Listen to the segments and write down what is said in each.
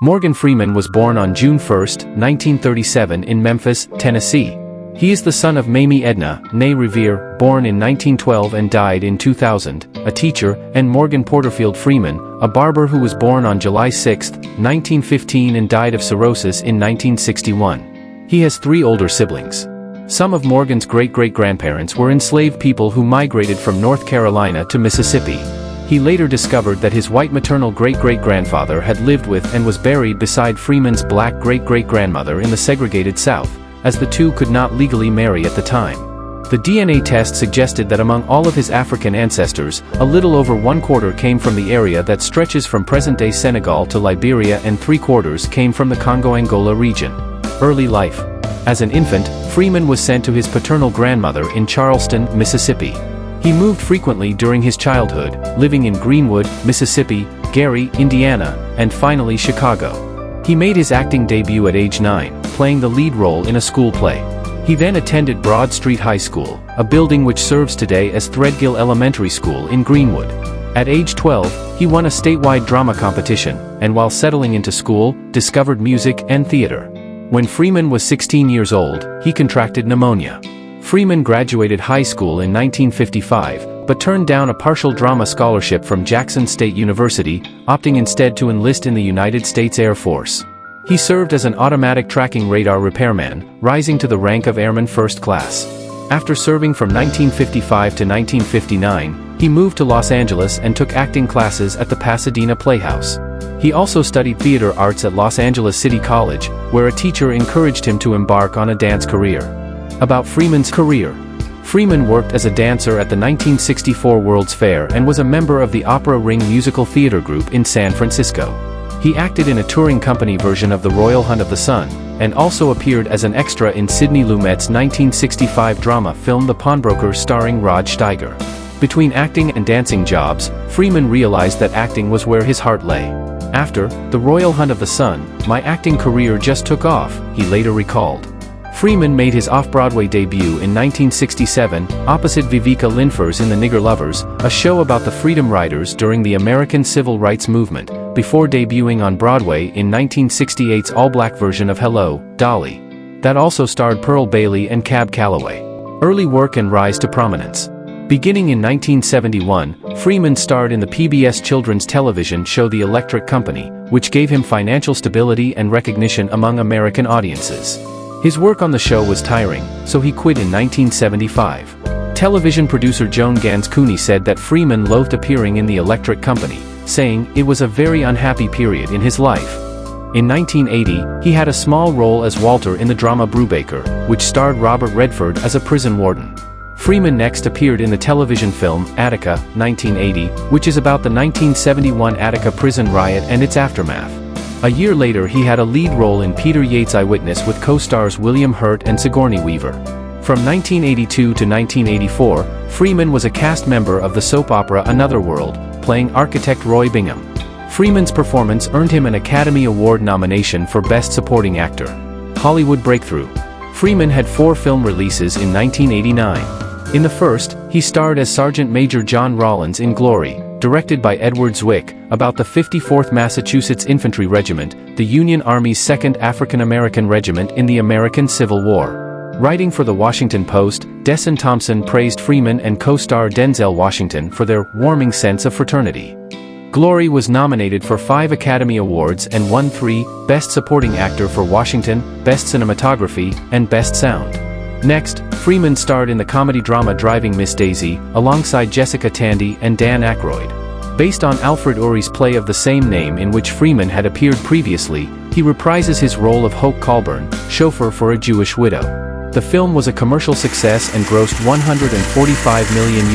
Morgan Freeman was born on June 1, 1937 in Memphis, Tennessee. He is the son of Mamie Edna, née Revere, born in 1912 and died in 2000, a teacher, and Morgan Porterfield Freeman, a barber who was born on July 6, 1915 and died of cirrhosis in 1961. He has 3 older siblings. Some of Morgan's great-great-grandparents were enslaved people who migrated from North Carolina to Mississippi. He later discovered that his white maternal great-great-grandfather had lived with and was buried beside Freeman's black great-great-grandmother in the segregated South, as the two could not legally marry at the time. The DNA test suggested that among all of his African ancestors, a little over 1/4 came from the area that stretches from present-day Senegal to Liberia and 3/4 came from the Congo-Angola region. Early life. As an infant, Freeman was sent to his paternal grandmother in Charleston, Mississippi. He moved frequently during his childhood, living in Greenwood, Mississippi, Gary, Indiana, and finally Chicago. He made his acting debut at age 9, playing the lead role in a school play. He then attended Broad Street High School, a building which serves today as Threadgill Elementary School in Greenwood. At age 12, he won a statewide drama competition, and while settling into school, discovered music and theater. When Freeman was 16 years old, he contracted pneumonia. Freeman graduated high school in 1955, but turned down a partial drama scholarship from Jackson State University, opting instead to enlist in the United States Air Force. He served as an automatic tracking radar repairman, rising to the rank of Airman First Class. After serving from 1955 to 1959, he moved to Los Angeles and took acting classes at the Pasadena Playhouse. He also studied theater arts at Los Angeles City College, where a teacher encouraged him to embark on a dance career. About Freeman's career. Freeman worked as a dancer at the 1964 World's Fair and was a member of the Opera Ring musical theater group in San Francisco. He acted in a touring company version of The Royal Hunt of the Sun, and also appeared as an extra in Sidney Lumet's 1965 drama film The Pawnbroker starring Rod Steiger. Between acting and dancing jobs, Freeman realized that acting was where his heart lay. After The Royal Hunt of the Sun, my acting career just took off, he later recalled. Freeman made his off-Broadway debut in 1967, opposite Vivica Linfors in The Nigger Lovers, a show about the Freedom Riders during the American Civil Rights Movement, before debuting on Broadway in 1968's all-black version of Hello, Dolly. That also starred Pearl Bailey and Cab Calloway. Early work and rise to prominence. Beginning in 1971, Freeman starred in the PBS children's television show The Electric Company, which gave him financial stability and recognition among American audiences. His work on the show was tiring, so he quit in 1975. Television producer Joan Gans Cooney said that Freeman loathed appearing in The Electric Company, saying it was a very unhappy period in his life. In 1980, he had a small role as Walter in the drama Brubaker, which starred Robert Redford as a prison warden. Freeman next appeared in the television film Attica, 1980, which is about the 1971 Attica prison riot and its aftermath. A year later he had a lead role in Peter Yates' Eyewitness with co-stars William Hurt and Sigourney Weaver. From 1982 to 1984, Freeman was a cast member of the soap opera Another World, playing architect Roy Bingham. Freeman's performance earned him an Academy Award nomination for Best Supporting Actor. Hollywood breakthrough. Freeman had 4 film releases in 1989. In the first, he starred as Sergeant Major John Rollins in Glory, directed by Edward Zwick, about the 54th Massachusetts Infantry Regiment, the Union Army's 2nd African-American regiment in the American Civil War. Writing for The Washington Post, Desson Thompson praised Freeman and co-star Denzel Washington for their warming sense of fraternity. Glory was nominated for 5 Academy Awards and won 3, Best Supporting Actor for Washington, Best Cinematography, and Best Sound. Next, Freeman starred in the comedy drama Driving Miss Daisy, alongside Jessica Tandy and Dan Aykroyd. Based on Alfred Urry's play of the same name in which Freeman had appeared previously, he reprises his role of Hope Colburn, chauffeur for a Jewish widow. The film was a commercial success and grossed $145 million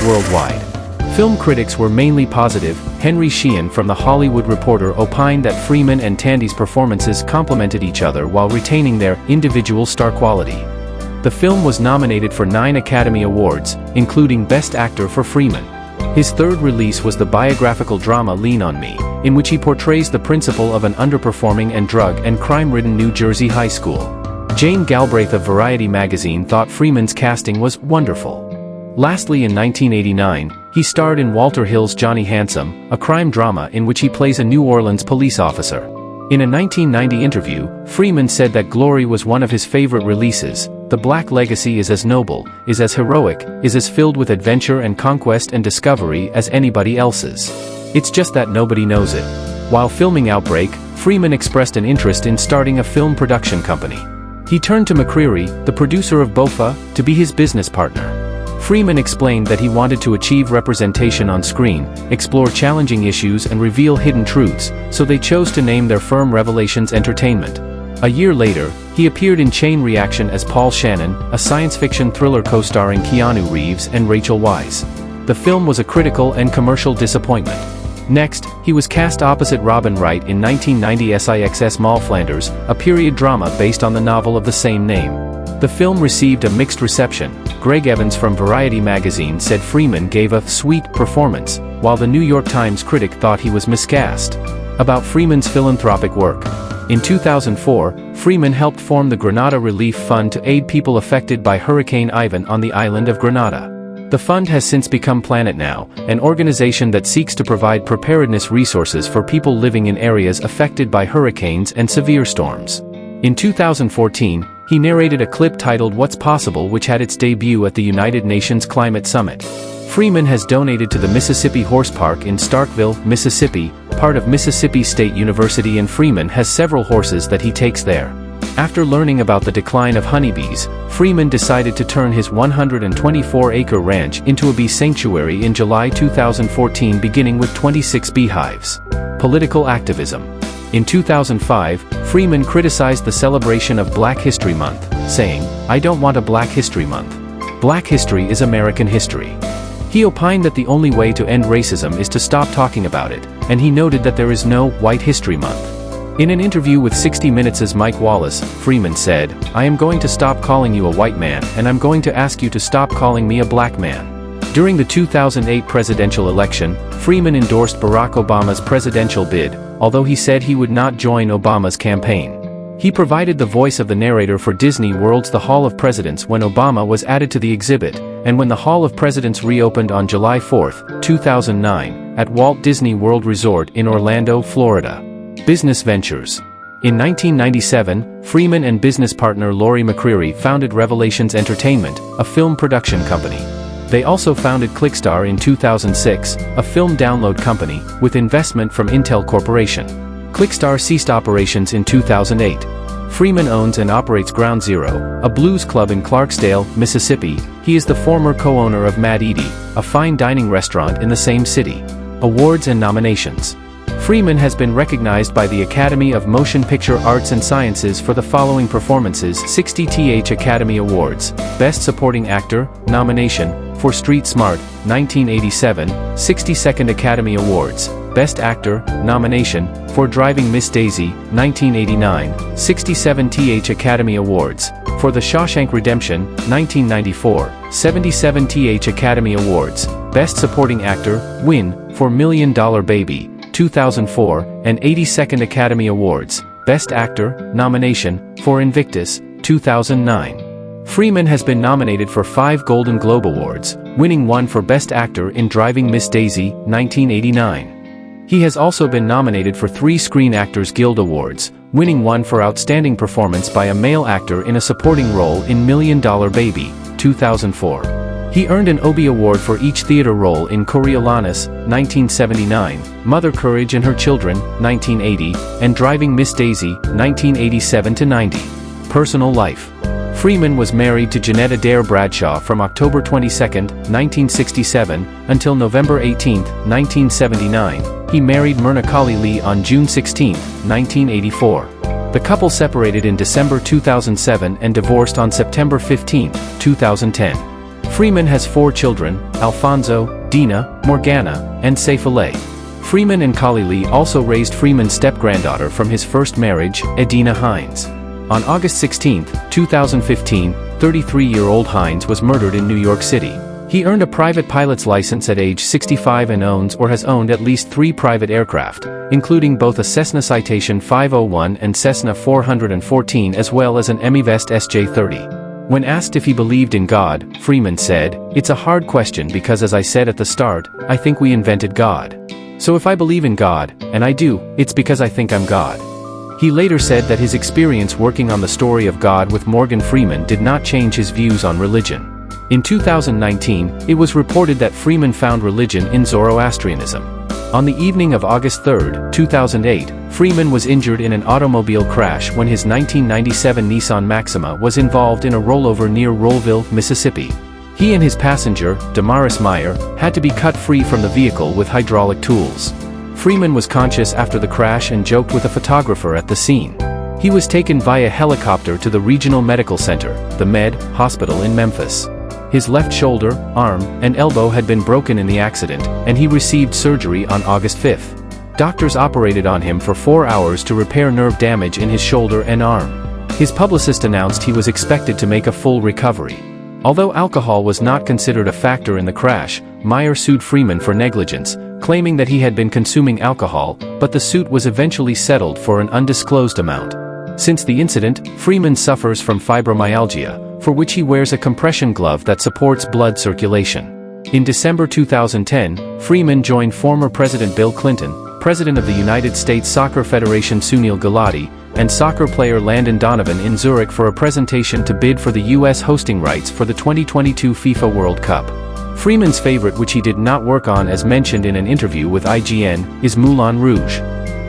worldwide. Film critics were mainly positive. Henry Sheehan from The Hollywood Reporter opined that Freeman and Tandy's performances complemented each other while retaining their individual star quality. The film was nominated for 9 Academy Awards, including Best Actor for Freeman. His third release was the biographical drama Lean on Me, in which he portrays the principal of an underperforming and drug and crime-ridden New Jersey high school. Jane Galbraith of Variety magazine thought Freeman's casting was wonderful. Lastly, in 1989, he starred in Walter Hill's Johnny Handsome, a crime drama in which he plays a New Orleans police officer. In a 1990 interview, Freeman said that Glory was one of his favorite releases. The Black legacy is as noble, is as heroic, is as filled with adventure and conquest and discovery as anybody else's. It's just that nobody knows it. While filming Outbreak, Freeman expressed an interest in starting a film production company. He turned to McCreary, the producer of Bofa, to be his business partner. Freeman explained that he wanted to achieve representation on screen, explore challenging issues and reveal hidden truths, so they chose to name their firm Revelations Entertainment. A year later, he appeared in Chain Reaction as Paul Shannon, a science fiction thriller co-starring Keanu Reeves and Rachel Weisz. The film was a critical and commercial disappointment. Next, he was cast opposite Robin Wright in 1990 Six's Moll Flanders, a period drama based on the novel of the same name. The film received a mixed reception. Greg Evans from Variety magazine said Freeman gave a sweet performance, while the New York Times critic thought he was miscast. About Freeman's philanthropic work. In 2004, Freeman helped form the Grenada Relief Fund to aid people affected by Hurricane Ivan on the island of Grenada. The fund has since become Planet Now, an organization that seeks to provide preparedness resources for people living in areas affected by hurricanes and severe storms. In 2014, he narrated a clip titled What's Possible, which had its debut at the United Nations Climate Summit. Freeman has donated to the Mississippi Horse Park in Starkville, Mississippi, part of Mississippi State University, and Freeman has several horses that he takes there. After learning about the decline of honeybees, Freeman decided to turn his 124-acre ranch into a bee sanctuary in July 2014, beginning with 26 beehives. Political activism. In 2005, Freeman criticized the celebration of Black History Month, saying, "I don't want a Black History Month. Black history is American history." He opined that the only way to end racism is to stop talking about it, and he noted that there is no White History Month. In an interview with 60 Minutes' Mike Wallace, Freeman said, "I am going to stop calling you a white man, and I'm going to ask you to stop calling me a black man." During the 2008 presidential election, Freeman endorsed Barack Obama's presidential bid, although he said he would not join Obama's campaign. He provided the voice of the narrator for Disney World's The Hall of Presidents when Obama was added to the exhibit, and when the Hall of Presidents reopened on July 4, 2009, at Walt Disney World Resort in Orlando, Florida. Business ventures. In 1997, Freeman and business partner Laurie McCreary founded Revelations Entertainment, a film production company. They also founded Clickstar in 2006, a film download company, with investment from Intel Corporation. Clickstar ceased operations in 2008. Freeman owns and operates Ground Zero, a blues club in Clarksdale, Mississippi. He is the former co-owner of Mad Edie, a fine dining restaurant in the same city. Awards and nominations. Freeman has been recognized by the Academy of Motion Picture Arts and Sciences for the following performances: 60th Academy Awards, Best Supporting Actor, nomination, for Street Smart, 1987, 62nd Academy Awards, Best Actor, nomination, for Driving Miss Daisy, 1989, 67th Academy Awards, for The Shawshank Redemption, 1994, 77th Academy Awards, Best Supporting Actor, win, for $1 Million Baby, 2004, and 82nd Academy Awards, Best Actor, nomination, for Invictus, 2009. Freeman has been nominated for 5 Golden Globe Awards, winning one for Best Actor in Driving Miss Daisy, 1989. He has also been nominated for 3 Screen Actors Guild Awards, winning one for Outstanding Performance by a Male Actor in a Supporting Role in $1 Million Baby, 2004. He earned an Obie Award for each theater role in Coriolanus, 1979, Mother Courage and Her Children, 1980, and Driving Miss Daisy, 1987-90. Personal life. Freeman was married to Janetta Dare Bradshaw from October 22, 1967, until November 18, 1979. He married Myrna Colley Lee on June 16, 1984. The couple separated in December 2007 and divorced on September 15, 2010. Freeman has 4 children: Alfonso, Dina, Morgana, and Saifullah. Freeman and Colley Lee also raised Freeman's step-granddaughter from his first marriage, Edina Hines. On August 16, 2015, 33-year-old Hines was murdered in New York City. He earned a private pilot's license at age 65 and owns or has owned at least 3 private aircraft, including both a Cessna Citation 501 and Cessna 414, as well as an Emivest SJ-30. When asked if he believed in God, Freeman said, "It's a hard question because, as I said at the start, I think we invented God. So if I believe in God, and I do, it's because I think I'm God." He later said that his experience working on the story of God with Morgan Freeman did not change his views on religion. In 2019, it was reported that Freeman found religion in Zoroastrianism. On the evening of August 3, 2008, Freeman was injured in an automobile crash when his 1997 Nissan Maxima was involved in a rollover near Rollville, Mississippi. He and his passenger, Damaris Meyer, had to be cut free from the vehicle with hydraulic tools. Freeman was conscious after the crash and joked with a photographer at the scene. He was taken via helicopter to the Regional Medical Center, the Med Hospital in Memphis. His left shoulder, arm, and elbow had been broken in the accident, and he received surgery on August 5. Doctors operated on him for 4 hours to repair nerve damage in his shoulder and arm. His publicist announced he was expected to make a full recovery. Although alcohol was not considered a factor in the crash, Meyer sued Freeman for negligence, claiming that he had been consuming alcohol, but the suit was eventually settled for an undisclosed amount. Since the incident, Freeman suffers from fibromyalgia, for which he wears a compression glove that supports blood circulation. In December 2010, Freeman joined former President Bill Clinton, President of the United States Soccer Federation Sunil Gulati, and soccer player Landon Donovan in Zurich for a presentation to bid for the U.S. hosting rights for the 2022 FIFA World Cup. Freeman's favorite, which he did not work on as mentioned in an interview with IGN, is Moulin Rouge.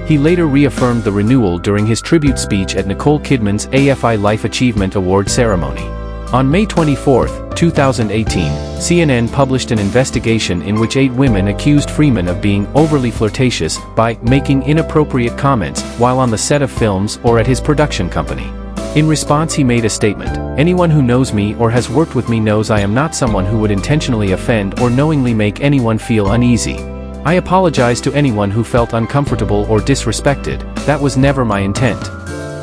He later reaffirmed the renewal during his tribute speech at Nicole Kidman's AFI Life Achievement Award ceremony. On May 24, 2018, CNN published an investigation in which 8 women accused Freeman of being overly flirtatious by making inappropriate comments while on the set of films or at his production company. In response, he made a statement: "Anyone who knows me or has worked with me knows I am not someone who would intentionally offend or knowingly make anyone feel uneasy. I apologize to anyone who felt uncomfortable or disrespected. That was never my intent."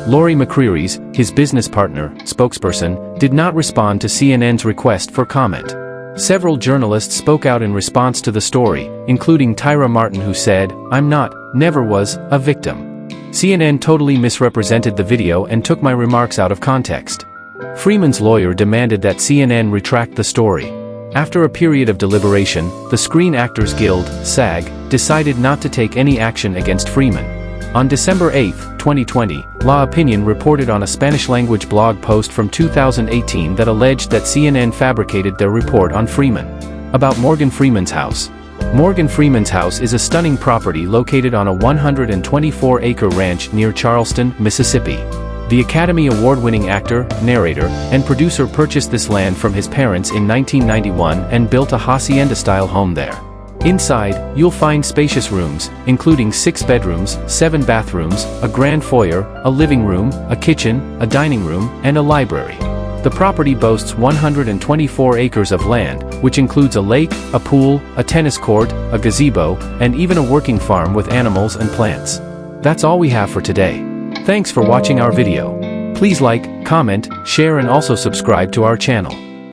Lori McCreary's, his business partner, spokesperson, did not respond to CNN's request for comment. Several journalists spoke out in response to the story, including Tyra Martin, who said, "I'm not, never was, a victim. CNN totally misrepresented the video and took my remarks out of context." Freeman's lawyer demanded that CNN retract the story. After a period of deliberation, the Screen Actors Guild, SAG, decided not to take any action against Freeman. On December 8, 2020, La Opinion reported on a Spanish-language blog post from 2018 that alleged that CNN fabricated their report on Freeman. About Morgan Freeman's house. Morgan Freeman's house is a stunning property located on a 124-acre ranch near Charleston, Mississippi. The Academy Award-winning actor, narrator, and producer purchased this land from his parents in 1991 and built a hacienda-style home there. Inside, you'll find spacious rooms, including 6 bedrooms, 7 bathrooms, a grand foyer, a living room, a kitchen, a dining room, and a library. The property boasts 124 acres of land, which includes a lake, a pool, a tennis court, a gazebo, and even a working farm with animals and plants. That's all we have for today. Thanks for watching our video. Please like, comment, share, and also subscribe to our channel.